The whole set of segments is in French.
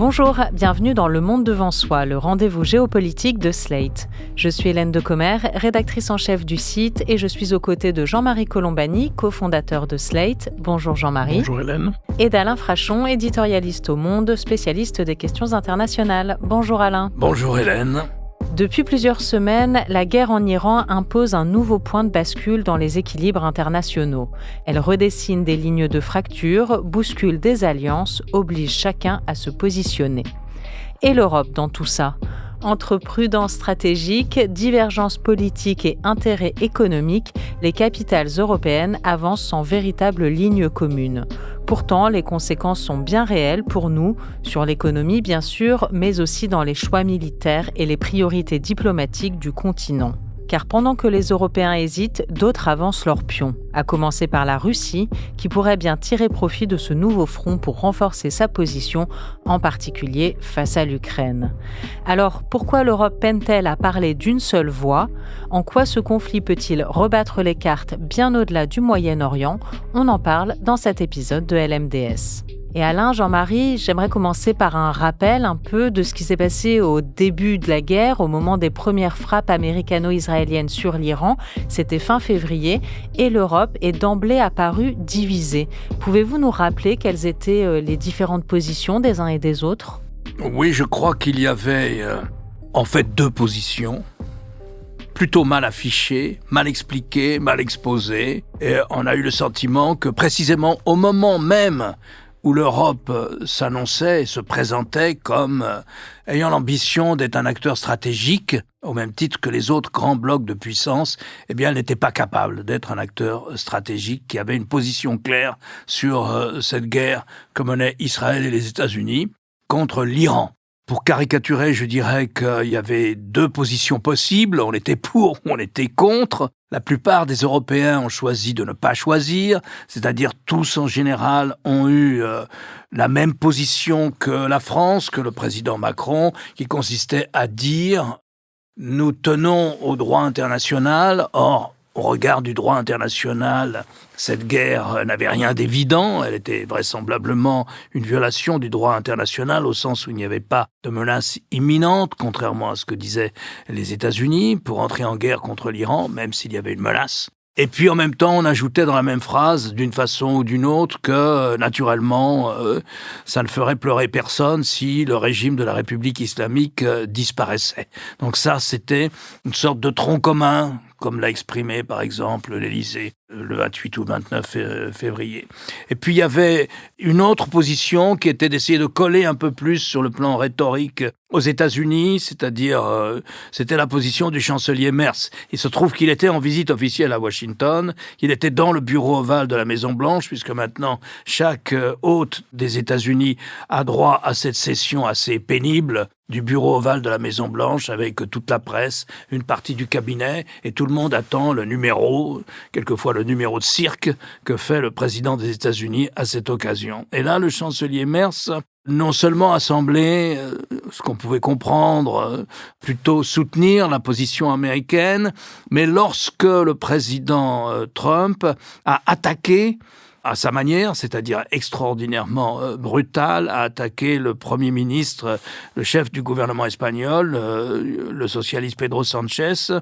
Bonjour, bienvenue dans Le Monde devant soi, le rendez-vous géopolitique de Slate. Je suis Hélène Decomer, rédactrice en chef du site, et je suis aux côtés de Jean-Marie Colombani, cofondateur de Slate. Bonjour Jean-Marie. Bonjour Hélène. Et d'Alain Frachon, éditorialiste au Monde, spécialiste des questions internationales. Bonjour Alain. Bonjour Hélène. Depuis plusieurs semaines, la guerre en Iran impose un nouveau point de bascule dans les équilibres internationaux. Elle redessine des lignes de fracture, bouscule des alliances, oblige chacun à se positionner. Et l'Europe dans tout ça ? Entre prudence stratégique, divergence politique et intérêts économiques, les capitales européennes avancent sans véritable ligne commune. Pourtant, les conséquences sont bien réelles pour nous, sur l'économie bien sûr, mais aussi dans les choix militaires et les priorités diplomatiques du continent. Car pendant que les Européens hésitent, d'autres avancent leurs pions, à commencer par la Russie, qui pourrait bien tirer profit de ce nouveau front pour renforcer sa position, en particulier face à l'Ukraine. Alors, pourquoi l'Europe peine-t-elle à parler d'une seule voix ? En quoi ce conflit peut-il rebattre les cartes bien au-delà du Moyen-Orient ? On en parle dans cet épisode de LMDS. Et Alain, Jean-Marie, j'aimerais commencer par un rappel un peu de ce qui s'est passé au début de la guerre, au moment des premières frappes américano-israéliennes sur l'Iran. C'était fin février et l'Europe est d'emblée apparue divisée. Pouvez-vous nous rappeler quelles étaient les différentes positions des uns et des autres ? Oui, je crois qu'il y avait en fait deux positions, plutôt mal affichées, mal expliquées, mal exposées. Et on a eu le sentiment que précisément au moment même où l'Europe s'annonçait et se présentait comme ayant l'ambition d'être un acteur stratégique, au même titre que les autres grands blocs de puissance, eh bien, elle n'était pas capable d'être un acteur stratégique qui avait une position claire sur cette guerre que menaient Israël et les États-Unis contre l'Iran. Pour caricaturer, je dirais qu'il y avait deux positions possibles, on était pour ou on était contre. La plupart des Européens ont choisi de ne pas choisir, c'est-à-dire tous en général ont eu la même position que la France, que le président Macron, qui consistait à dire « nous tenons au droit international ». Or, au regard du droit international, cette guerre n'avait rien d'évident. Elle était vraisemblablement une violation du droit international au sens où il n'y avait pas de menace imminente, contrairement à ce que disaient les États-Unis, pour entrer en guerre contre l'Iran, même s'il y avait une menace. Et puis en même temps, on ajoutait dans la même phrase, d'une façon ou d'une autre, que naturellement, ça ne ferait pleurer personne si le régime de la République islamique disparaissait. Donc ça, c'était une sorte de tronc commun, comme l'a exprimé par exemple l'Élysée le 28 ou 29 février. Et puis il y avait une autre position qui était d'essayer de coller un peu plus sur le plan rhétorique aux États-Unis, c'est-à-dire c'était la position du chancelier Merz. Il se trouve qu'il était en visite officielle à Washington, qu'il était dans le bureau ovale de la Maison-Blanche, puisque maintenant chaque hôte des États-Unis a droit à cette session assez pénible du bureau ovale de la Maison-Blanche avec toute la presse, une partie du cabinet, et tout le monde attend le numéro, quelquefois le numéro de cirque que fait le président des États-Unis à cette occasion. Et là, le chancelier Merz non seulement a semblé, ce qu'on pouvait comprendre, plutôt soutenir la position américaine, mais lorsque le président Trump a attaqué à sa manière, c'est-à-dire extraordinairement brutale, a attaqué le Premier ministre, le chef du gouvernement espagnol, le socialiste Pedro Sánchez.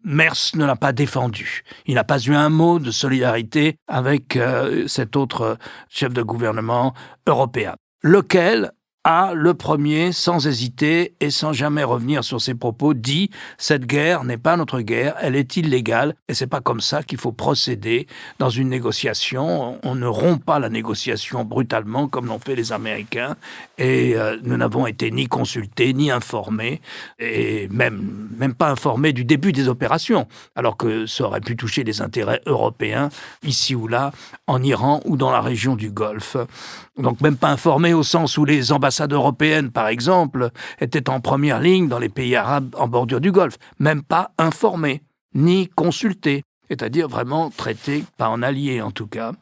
Merz ne l'a pas défendu. Il n'a pas eu un mot de solidarité avec cet autre chef de gouvernement européen, lequel a, le premier, sans hésiter et sans jamais revenir sur ses propos, dit « Cette guerre n'est pas notre guerre, elle est illégale et c'est pas comme ça qu'il faut procéder dans une négociation. On ne rompt pas la négociation brutalement comme l'ont fait les Américains et nous n'avons été ni consultés, ni informés et même pas informés du début des opérations, alors que ça aurait pu toucher les intérêts européens ici ou là, en Iran ou dans la région du Golfe. Donc même pas informés au sens où les ambassades européennes, par exemple, étaient en première ligne dans les pays arabes en bordure du Golfe. Même pas informés, ni consultés. C'est-à-dire vraiment traités, pas en alliés en tout cas.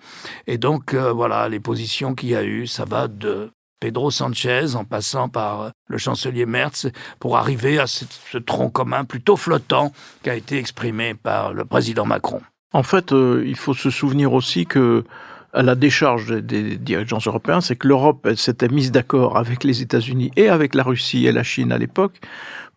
Et donc voilà, les positions qu'il y a eu, ça va de Pedro Sánchez en passant par le chancelier Merz pour arriver à ce tronc commun plutôt flottant qui a été exprimé par le président Macron. En fait, il faut se souvenir aussi que à la décharge des dirigeants européens, c'est que l'Europe elle s'était mise d'accord avec les États-Unis et avec la Russie et la Chine à l'époque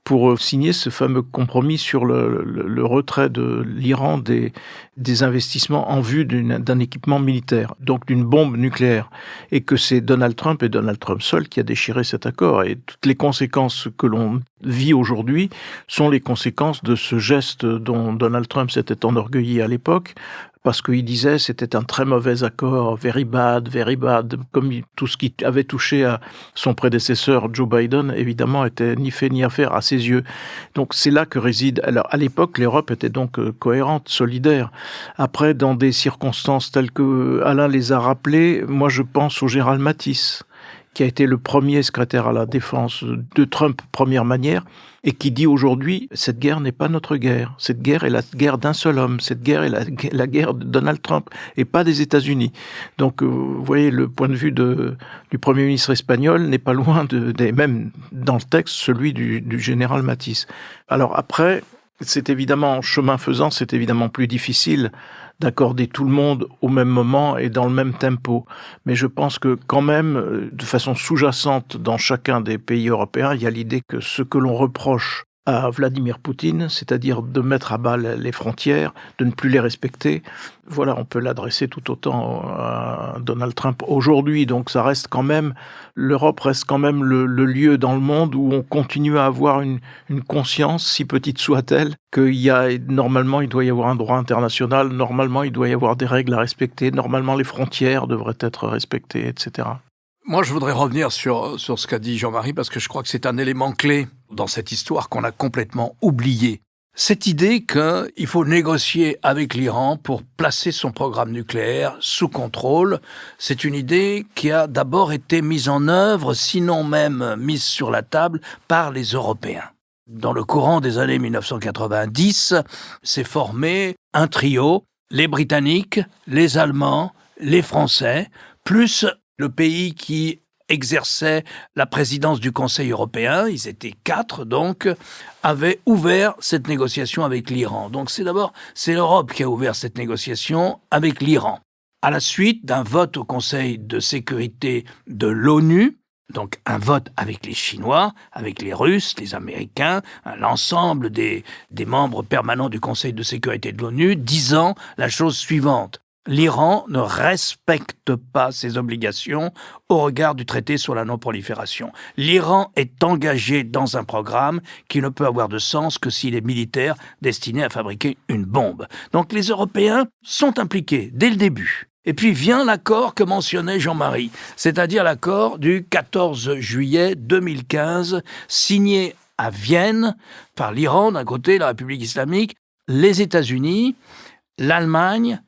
pour signer ce fameux compromis sur le retrait de l'Iran des investissements en vue d'un équipement militaire, donc d'une bombe nucléaire. Et que c'est Donald Trump et Donald Trump seul qui a déchiré cet accord. Et toutes les conséquences que l'on vit aujourd'hui sont les conséquences de ce geste dont Donald Trump s'était enorgueilli à l'époque, parce qu'il disait c'était un très mauvais accord, very bad, comme tout ce qui avait touché à son prédécesseur Joe Biden, évidemment, était ni fait ni à faire à ses yeux. Donc c'est là que réside... Alors à l'époque, l'Europe était donc cohérente, solidaire. Après, dans des circonstances telles que Alain les a rappelées, moi je pense au général Mattis, qui a été le premier secrétaire à la défense de Trump, première manière, et qui dit aujourd'hui, cette guerre n'est pas notre guerre. Cette guerre est la guerre d'un seul homme. Cette guerre est la guerre de Donald Trump, et pas des États-Unis. Donc, vous voyez, le point de vue du Premier ministre espagnol n'est pas loin même dans le texte, celui du général Mattis. Alors après, c'est évidemment, chemin faisant, c'est évidemment plus difficile d'accorder tout le monde au même moment et dans le même tempo. Mais je pense que quand même, de façon sous-jacente dans chacun des pays européens, il y a l'idée que ce que l'on reproche à Vladimir Poutine, c'est-à-dire de mettre à bas les frontières, de ne plus les respecter. Voilà, on peut l'adresser tout autant à Donald Trump aujourd'hui. Donc ça reste quand même, l'Europe reste quand même le lieu dans le monde où on continue à avoir une conscience, si petite soit-elle, normalement il doit y avoir un droit international, normalement il doit y avoir des règles à respecter, normalement les frontières devraient être respectées, etc. Moi, je voudrais revenir sur ce qu'a dit Jean-Marie, parce que je crois que c'est un élément clé dans cette histoire qu'on a complètement oublié. Cette idée qu'il faut négocier avec l'Iran pour placer son programme nucléaire sous contrôle, c'est une idée qui a d'abord été mise en œuvre, sinon même mise sur la table, par les Européens. Dans le courant des années 1990, s'est formé un trio, les Britanniques, les Allemands, les Français, plus le pays qui exerçait la présidence du Conseil européen, ils étaient 4 donc, avait ouvert cette négociation avec l'Iran. Donc c'est l'Europe qui a ouvert cette négociation avec l'Iran. À la suite d'un vote au Conseil de sécurité de l'ONU, donc un vote avec les Chinois, avec les Russes, les Américains, l'ensemble des membres permanents du Conseil de sécurité de l'ONU, disant la chose suivante. L'Iran ne respecte pas ses obligations au regard du traité sur la non-prolifération. L'Iran est engagé dans un programme qui ne peut avoir de sens que s'il est militaire destiné à fabriquer une bombe. Donc les Européens sont impliqués dès le début. Et puis vient l'accord que mentionnait Jean-Marie, c'est-à-dire l'accord du 14 juillet 2015, signé à Vienne par l'Iran d'un côté, la République islamique, les États-Unis, l'Allemagne,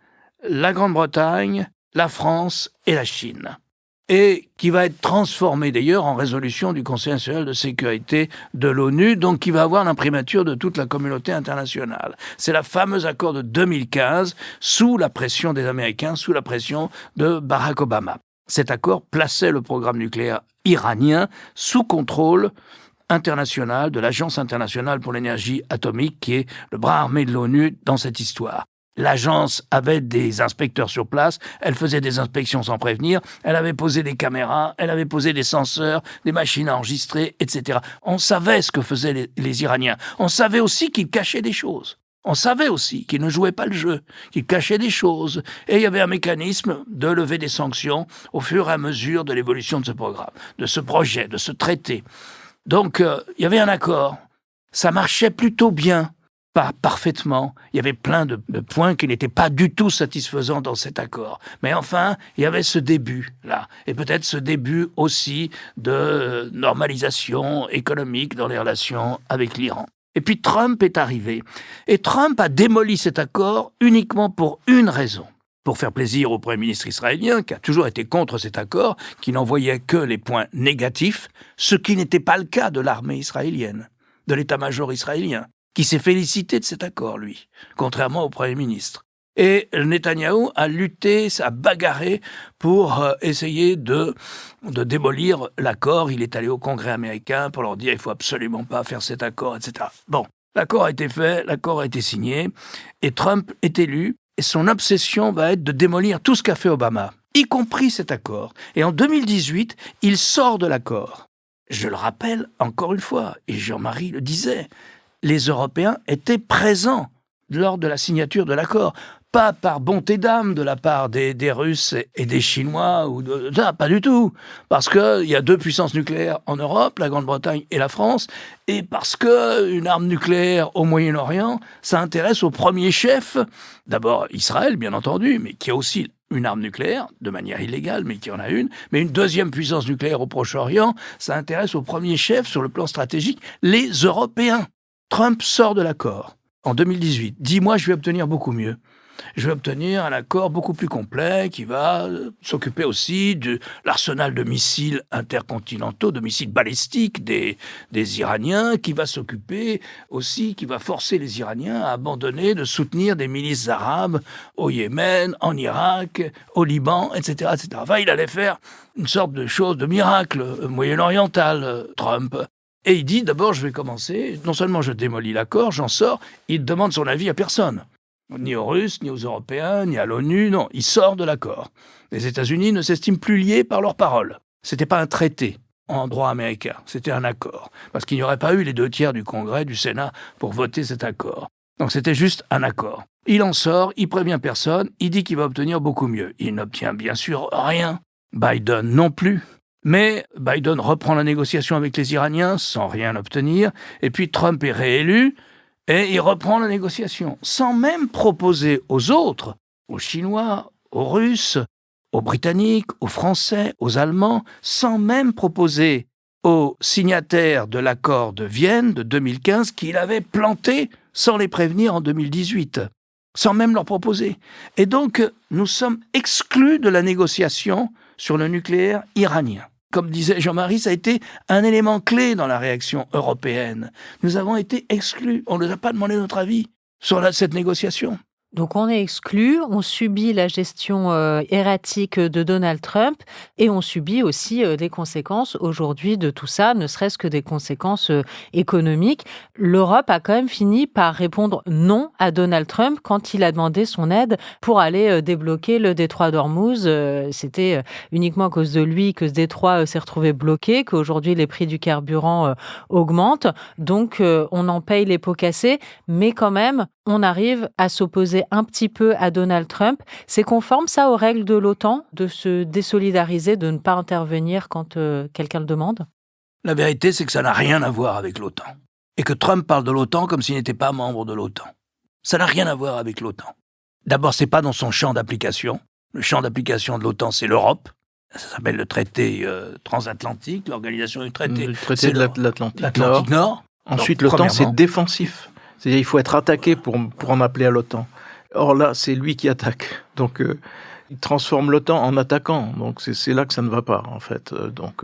la Grande-Bretagne, la France et la Chine. Et qui va être transformé d'ailleurs en résolution du Conseil national de sécurité de l'ONU, donc qui va avoir l'imprimature de toute la communauté internationale. C'est la fameuse accord de 2015, sous la pression des Américains, sous la pression de Barack Obama. Cet accord plaçait le programme nucléaire iranien sous contrôle international de l'Agence internationale pour l'énergie atomique, qui est le bras armé de l'ONU dans cette histoire. L'agence avait des inspecteurs sur place, elle faisait des inspections sans prévenir, elle avait posé des caméras, elle avait posé des senseurs, des machines à enregistrer, etc. On savait ce que faisaient les Iraniens. On savait aussi qu'ils cachaient des choses. On savait aussi qu'ils ne jouaient pas le jeu, qu'ils cachaient des choses. Et il y avait un mécanisme de lever des sanctions au fur et à mesure de l'évolution de ce programme, de ce projet, de ce traité. Donc, il y avait un accord. Ça marchait plutôt bien. Pas parfaitement. Il y avait plein de points qui n'étaient pas du tout satisfaisants dans cet accord. Mais enfin, il y avait ce début-là. Et peut-être ce début aussi de normalisation économique dans les relations avec l'Iran. Et puis Trump est arrivé. Et Trump a démoli cet accord uniquement pour une raison. Pour faire plaisir au Premier ministre israélien, qui a toujours été contre cet accord, qui n'en voyait que les points négatifs, ce qui n'était pas le cas de l'armée israélienne, de l'état-major israélien, qui s'est félicité de cet accord, lui, contrairement au Premier ministre. Et Netanyahou a lutté, a bagarré pour essayer de démolir l'accord. Il est allé au Congrès américain pour leur dire « il faut absolument pas faire cet accord », etc. Bon, l'accord a été fait, l'accord a été signé, et Trump est élu, et son obsession va être de démolir tout ce qu'a fait Obama. y compris cet accord. Et en 2018, il sort de l'accord. Je le rappelle encore une fois, et Jean-Marie le disait, les Européens étaient présents lors de la signature de l'accord. Pas par bonté d'âme de la part des Russes et des Chinois, pas du tout. Parce qu'il y a 2 puissances nucléaires en Europe, la Grande-Bretagne et la France, et parce qu'une arme nucléaire au Moyen-Orient, ça intéresse au premier chef, d'abord Israël, bien entendu, mais qui a aussi une arme nucléaire, de manière illégale, mais qui en a une, mais une deuxième puissance nucléaire au Proche-Orient, ça intéresse au premier chef, sur le plan stratégique, les Européens. Trump sort de l'accord en 2018. Dis-moi, je vais obtenir beaucoup mieux. Je vais obtenir un accord beaucoup plus complet qui va s'occuper aussi de l'arsenal de missiles intercontinentaux, de missiles balistiques des Iraniens, qui va s'occuper aussi, qui va forcer les Iraniens à abandonner de soutenir des milices arabes au Yémen, en Irak, au Liban, etc., etc. Enfin, il allait faire une sorte de chose, de miracle moyen-oriental, Trump. Et il dit, d'abord, je vais commencer, non seulement je démolis l'accord, j'en sors, il demande son avis à personne. Ni aux Russes, ni aux Européens, ni à l'ONU, non, il sort de l'accord. Les États-Unis ne s'estiment plus liés par leurs paroles. C'était pas un traité en droit américain, c'était un accord. Parce qu'il n'y aurait pas eu les 2/3 du Congrès, du Sénat, pour voter cet accord. Donc c'était juste un accord. Il en sort, il prévient personne, il dit qu'il va obtenir beaucoup mieux. Il n'obtient bien sûr rien. Biden non plus. Mais Biden reprend la négociation avec les Iraniens sans rien obtenir, et puis Trump est réélu, et il reprend la négociation, sans même proposer aux autres, aux Chinois, aux Russes, aux Britanniques, aux Français, aux Allemands, sans même proposer aux signataires de l'accord de Vienne de 2015 qu'il avait planté sans les prévenir en 2018, sans même leur proposer. Et donc, nous sommes exclus de la négociation sur le nucléaire iranien. Comme disait Jean-Marie, ça a été un élément clé dans la réaction européenne. Nous avons été exclus. On ne nous a pas demandé notre avis sur cette négociation. Donc on est exclu, on subit la gestion erratique de Donald Trump et on subit aussi des conséquences aujourd'hui de tout ça, ne serait-ce que des conséquences économiques. L'Europe a quand même fini par répondre non à Donald Trump quand il a demandé son aide pour aller débloquer le détroit d'Ormuz. C'était uniquement à cause de lui que ce détroit s'est retrouvé bloqué, qu'aujourd'hui les prix du carburant augmentent. Donc on en paye les pots cassés, mais quand même on arrive à s'opposer un petit peu à Donald Trump. C'est conforme, ça, aux règles de l'OTAN, de se désolidariser, de ne pas intervenir quand quelqu'un le demande? La vérité, c'est que ça n'a rien à voir avec l'OTAN. Et que Trump parle de l'OTAN comme s'il n'était pas membre de l'OTAN. Ça n'a rien à voir avec l'OTAN. D'abord, c'est pas dans son champ d'application. Le champ d'application de l'OTAN, c'est l'Europe. Ça s'appelle le traité transatlantique, l'organisation du traité. Le traité de l'Atlantique Nord. Ensuite, l'OTAN, c'est défensif. C'est-à-dire qu'il faut être attaqué pour en appeler à l'OTAN. Or là, c'est lui qui attaque. Donc, il transforme l'OTAN en attaquant. Donc, c'est là que ça ne va pas, en fait. Donc,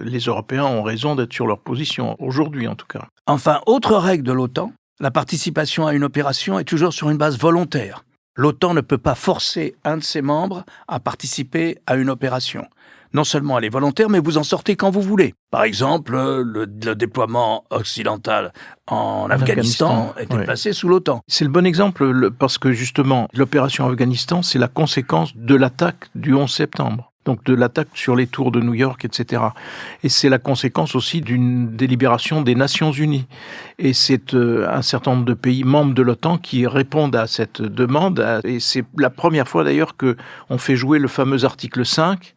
les Européens ont raison d'être sur leur position, aujourd'hui en tout cas. Enfin, autre règle de l'OTAN, la participation à une opération est toujours sur une base volontaire. L'OTAN ne peut pas forcer un de ses membres à participer à une opération. Non seulement elle est volontaire, mais vous en sortez quand vous voulez. Par exemple, le déploiement occidental en Afghanistan était placé sous l'OTAN. C'est le bon exemple parce que justement, l'opération Afghanistan, c'est la conséquence de l'attaque du 11 septembre. Donc de l'attaque sur les tours de New York, etc. Et c'est la conséquence aussi d'une délibération des Nations Unies. Et c'est un certain nombre de pays membres de l'OTAN qui répondent à cette demande. Et c'est la première fois d'ailleurs qu'on fait jouer le fameux article 5.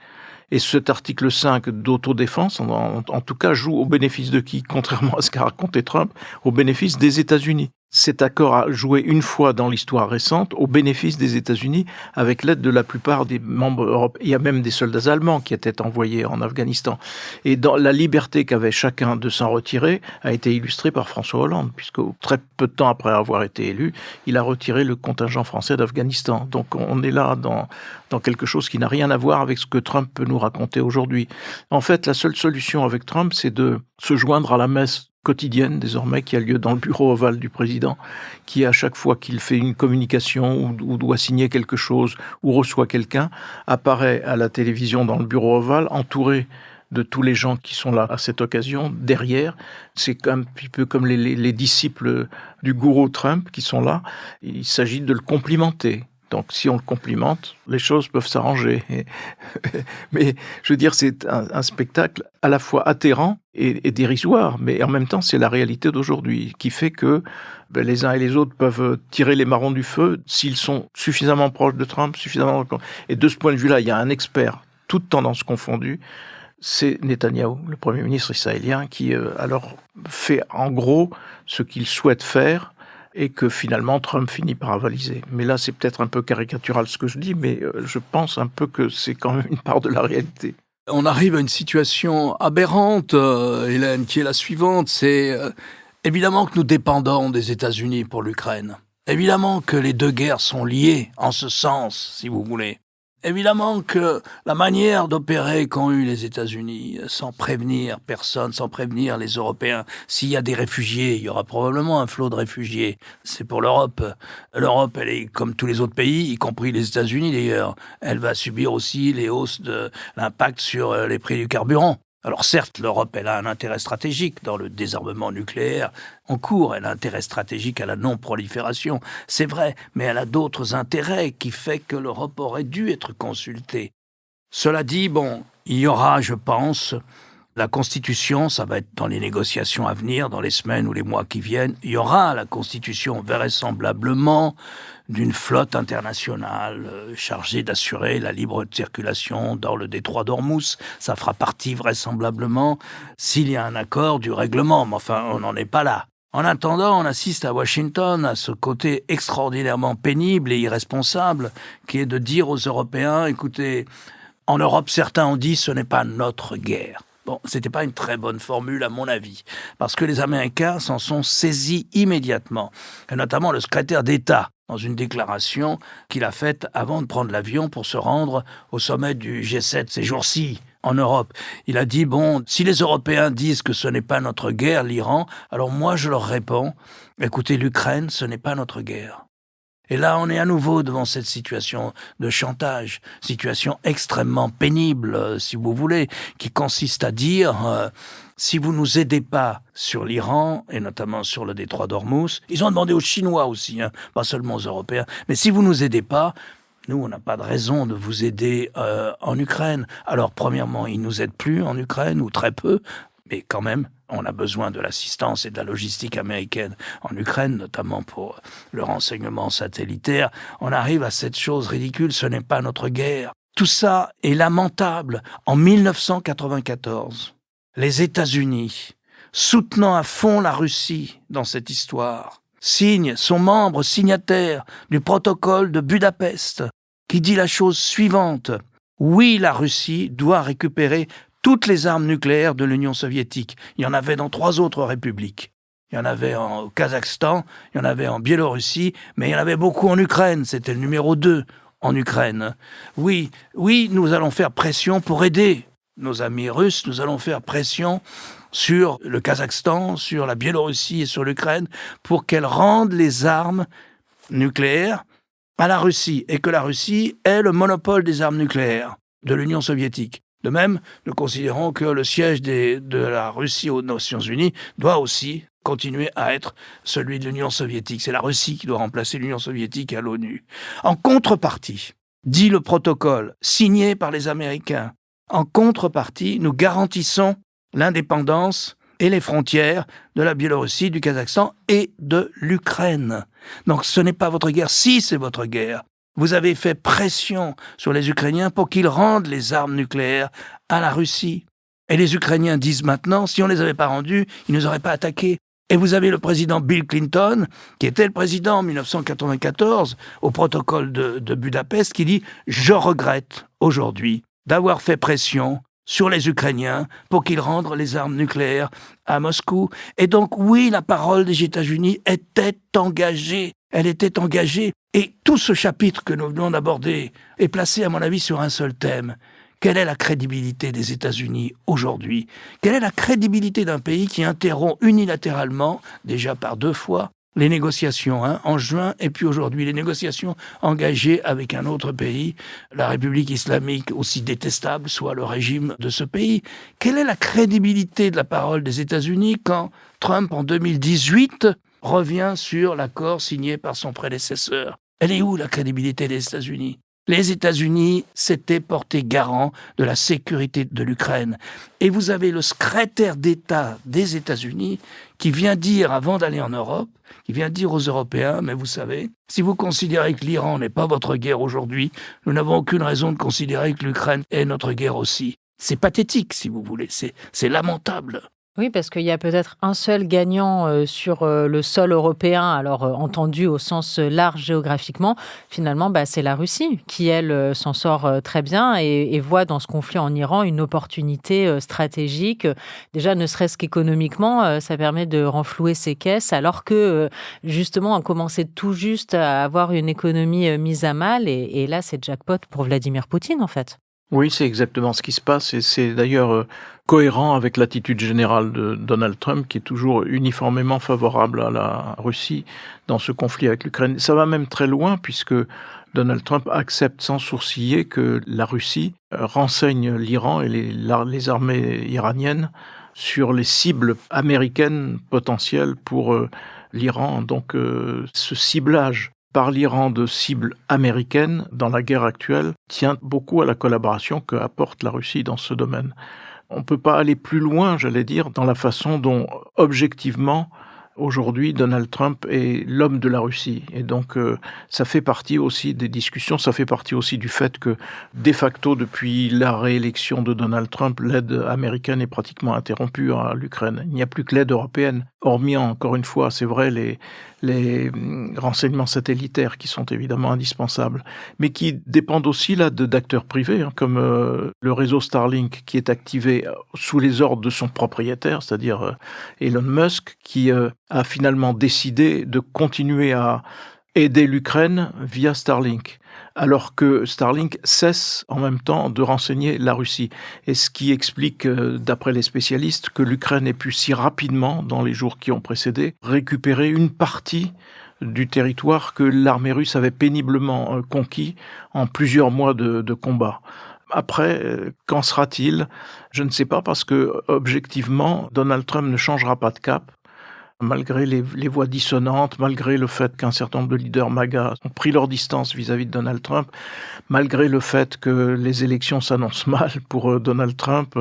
Et cet article 5 d'autodéfense, en tout cas, joue au bénéfice de qui? Contrairement à ce qu'a raconté Trump, au bénéfice des États-Unis. Cet accord a joué une fois dans l'histoire récente au bénéfice des États-Unis avec l'aide de la plupart des membres européens. Il y a même des soldats allemands qui étaient envoyés en Afghanistan. Et dans la liberté qu'avait chacun de s'en retirer a été illustrée par François Hollande, puisque très peu de temps après avoir été élu, il a retiré le contingent français d'Afghanistan. Donc on est là dans quelque chose qui n'a rien à voir avec ce que Trump peut nous raconter aujourd'hui. En fait, la seule solution avec Trump, c'est de se joindre à la messe quotidienne désormais qui a lieu dans le bureau ovale du président, qui à chaque fois qu'il fait une communication ou doit signer quelque chose ou reçoit quelqu'un, apparaît à la télévision dans le bureau ovale entouré de tous les gens qui sont là à cette occasion, derrière. C'est un petit peu comme les disciples du gourou Trump qui sont là. Il s'agit de le complimenter. Donc, si on le complimente, les choses peuvent s'arranger. Mais, je veux dire, c'est un spectacle à la fois atterrant et dérisoire, mais en même temps, c'est la réalité d'aujourd'hui, qui fait que les uns et les autres peuvent tirer les marrons du feu s'ils sont suffisamment proches de Trump, suffisamment... Et de ce point de vue-là, il y a un expert, toutes tendances confondues, c'est Netanyahou, le Premier ministre israélien, qui alors fait en gros ce qu'il souhaite faire, et que finalement Trump finit par avaliser. Mais là, c'est peut-être un peu caricatural ce que je dis, mais je pense un peu que c'est quand même une part de la réalité. On arrive à une situation aberrante, Hélène, qui est la suivante. C'est évidemment que nous dépendons des États-Unis pour l'Ukraine. Évidemment que les deux guerres sont liées en ce sens, si vous voulez. Évidemment que la manière d'opérer qu'ont eu les États-Unis, sans prévenir personne, sans prévenir les Européens, s'il y a des réfugiés, il y aura probablement un flot de réfugiés. C'est pour l'Europe. L'Europe, elle est comme tous les autres pays, y compris les États-Unis d'ailleurs. Elle va subir aussi les hausses de l'impact sur les prix du carburant. Alors certes, l'Europe, elle a un intérêt stratégique dans le désarmement nucléaire en cours, elle a un intérêt stratégique à la non-prolifération, c'est vrai, mais elle a d'autres intérêts qui fait que l'Europe aurait dû être consultée. Cela dit, il y aura, je pense, la Constitution, ça va être dans les négociations à venir, dans les semaines ou les mois qui viennent, il y aura la Constitution vraisemblablement d'une flotte internationale chargée d'assurer la libre circulation dans le détroit d'Ormuz. Ça fera partie vraisemblablement, s'il y a un accord, du règlement, mais enfin, on n'en est pas là. En attendant, on assiste à Washington à ce côté extraordinairement pénible et irresponsable qui est de dire aux Européens, écoutez, en Europe, certains ont dit ce n'est pas notre guerre. Bon, c'était pas une très bonne formule à mon avis, parce que les Américains s'en sont saisis immédiatement, et notamment le secrétaire d'État, dans une déclaration qu'il a faite avant de prendre l'avion pour se rendre au sommet du G7 ces jours-ci en Europe. Il a dit, si les Européens disent que ce n'est pas notre guerre, l'Iran, alors moi je leur réponds, écoutez, l'Ukraine, ce n'est pas notre guerre. Et là, on est à nouveau devant cette situation de chantage, situation extrêmement pénible, si vous voulez, qui consiste à dire, si vous nous aidez pas sur l'Iran, et notamment sur le détroit d'Ormuz, ils ont demandé aux Chinois aussi, pas seulement aux Européens, mais si vous nous aidez pas, nous, on n'a pas de raison de vous aider en Ukraine. Alors, premièrement, ils nous aident plus en Ukraine, ou très peu, mais quand même, on a besoin de l'assistance et de la logistique américaine en Ukraine, notamment pour le renseignement satellitaire. On arrive à cette chose ridicule, ce n'est pas notre guerre. Tout ça est lamentable. En 1994, les États-Unis, soutenant à fond la Russie dans cette histoire, sont membres signataires du protocole de Budapest, qui dit la chose suivante. Oui, la Russie doit récupérer toutes les armes nucléaires de l'Union soviétique. Il y en avait dans 3 autres républiques. Il y en avait au Kazakhstan, il y en avait en Biélorussie, mais il y en avait beaucoup en Ukraine. C'était le numéro 2 en Ukraine. Oui, nous allons faire pression pour aider nos amis russes. Nous allons faire pression sur le Kazakhstan, sur la Biélorussie et sur l'Ukraine pour qu'elles rendent les armes nucléaires à la Russie et que la Russie ait le monopole des armes nucléaires de l'Union soviétique. De même, nous considérons que le siège de la Russie aux Nations Unies doit aussi continuer à être celui de l'Union soviétique. C'est la Russie qui doit remplacer l'Union soviétique à l'ONU. En contrepartie, dit le protocole signé par les Américains, en contrepartie, nous garantissons l'indépendance et les frontières de la Biélorussie, du Kazakhstan et de l'Ukraine. Donc ce n'est pas votre guerre, si c'est votre guerre. Vous avez fait pression sur les Ukrainiens pour qu'ils rendent les armes nucléaires à la Russie. Et les Ukrainiens disent maintenant, si on ne les avait pas rendues, ils ne nous auraient pas attaqués. Et vous avez le président Bill Clinton, qui était le président en 1994, au protocole de Budapest, qui dit « Je regrette aujourd'hui d'avoir fait pression sur les Ukrainiens pour qu'ils rendent les armes nucléaires à Moscou. » Et donc oui, la parole des États-Unis était engagée. Elle était engagée. Et tout ce chapitre que nous venons d'aborder est placé, à mon avis, sur un seul thème. Quelle est la crédibilité des États-Unis aujourd'hui ? Quelle est la crédibilité d'un pays qui interrompt unilatéralement, déjà par 2 fois, les négociations, en juin et puis aujourd'hui, les négociations engagées avec un autre pays, la République islamique, aussi détestable soit le régime de ce pays. Quelle est la crédibilité de la parole des États-Unis quand Trump, en 2018, revient sur l'accord signé par son prédécesseur Elle est où la crédibilité des États-Unis ? Les États-Unis s'étaient portés garants de la sécurité de l'Ukraine. Et vous avez le secrétaire d'État des États-Unis qui vient dire, avant d'aller en Europe, qui vient dire aux Européens, mais vous savez, si vous considérez que l'Iran n'est pas votre guerre aujourd'hui, nous n'avons aucune raison de considérer que l'Ukraine est notre guerre aussi. C'est pathétique, si vous voulez, c'est lamentable. Oui, parce qu'il y a peut-être un seul gagnant sur le sol européen, alors entendu au sens large géographiquement, finalement, c'est la Russie qui, elle, s'en sort très bien et voit dans ce conflit en Iran une opportunité stratégique. Déjà, ne serait-ce qu'économiquement, ça permet de renflouer ses caisses, alors que, justement, on commençait tout juste à avoir une économie mise à mal. Et là, c'est jackpot pour Vladimir Poutine, en fait. Oui, c'est exactement ce qui se passe et c'est d'ailleurs cohérent avec l'attitude générale de Donald Trump qui est toujours uniformément favorable à la Russie dans ce conflit avec l'Ukraine. Ça va même très loin puisque Donald Trump accepte sans sourciller que la Russie renseigne l'Iran et les armées iraniennes sur les cibles américaines potentielles pour l'Iran. Donc ce ciblage par l'Iran de cibles américaines dans la guerre actuelle tient beaucoup à la collaboration qu'apporte la Russie dans ce domaine. On ne peut pas aller plus loin, j'allais dire, dans la façon dont, objectivement, aujourd'hui, Donald Trump est l'homme de la Russie. Et donc, ça fait partie aussi des discussions, ça fait partie aussi du fait que, de facto, depuis la réélection de Donald Trump, l'aide américaine est pratiquement interrompue à l'Ukraine. Il n'y a plus que l'aide européenne, hormis, encore une fois, c'est vrai, les renseignements satellitaires qui sont évidemment indispensables, mais qui dépendent aussi là d'acteurs privés, comme le réseau Starlink qui est activé sous les ordres de son propriétaire, c'est-à-dire Elon Musk, qui a finalement décidé de continuer à aider l'Ukraine via Starlink, alors que Starlink cesse en même temps de renseigner la Russie. Et ce qui explique, d'après les spécialistes, que l'Ukraine ait pu si rapidement, dans les jours qui ont précédé, récupérer une partie du territoire que l'armée russe avait péniblement conquis en plusieurs mois de combat. Après, qu'en sera-t-il ? Je ne sais pas, parce que, objectivement, Donald Trump ne changera pas de cap. Malgré les voix dissonantes, malgré le fait qu'un certain nombre de leaders MAGA ont pris leur distance vis-à-vis de Donald Trump, malgré le fait que les élections s'annoncent mal pour Donald Trump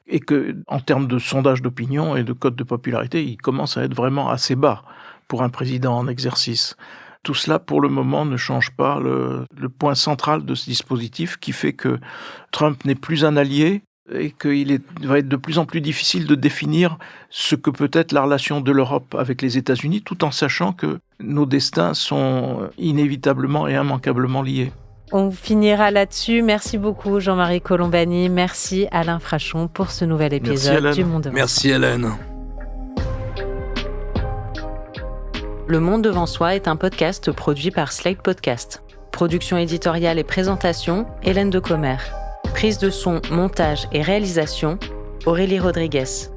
et que, en termes de sondage d'opinion et de cote de popularité, il commence à être vraiment assez bas pour un président en exercice. Tout cela, pour le moment, ne change pas le point central de ce dispositif qui fait que Trump n'est plus un allié, et qu'il va être de plus en plus difficile de définir ce que peut être la relation de l'Europe avec les États-Unis, tout en sachant que nos destins sont inévitablement et immanquablement liés. On finira là-dessus. Merci beaucoup Jean-Marie Colombani. Merci Alain Frachon pour ce nouvel épisode du Monde devant Soi. Merci Hélène. Le Monde devant Soi est un podcast produit par Slate Podcast. Production éditoriale et présentation, Hélène Decomer. Prise de son, montage et réalisation, Aurélie Rodriguez.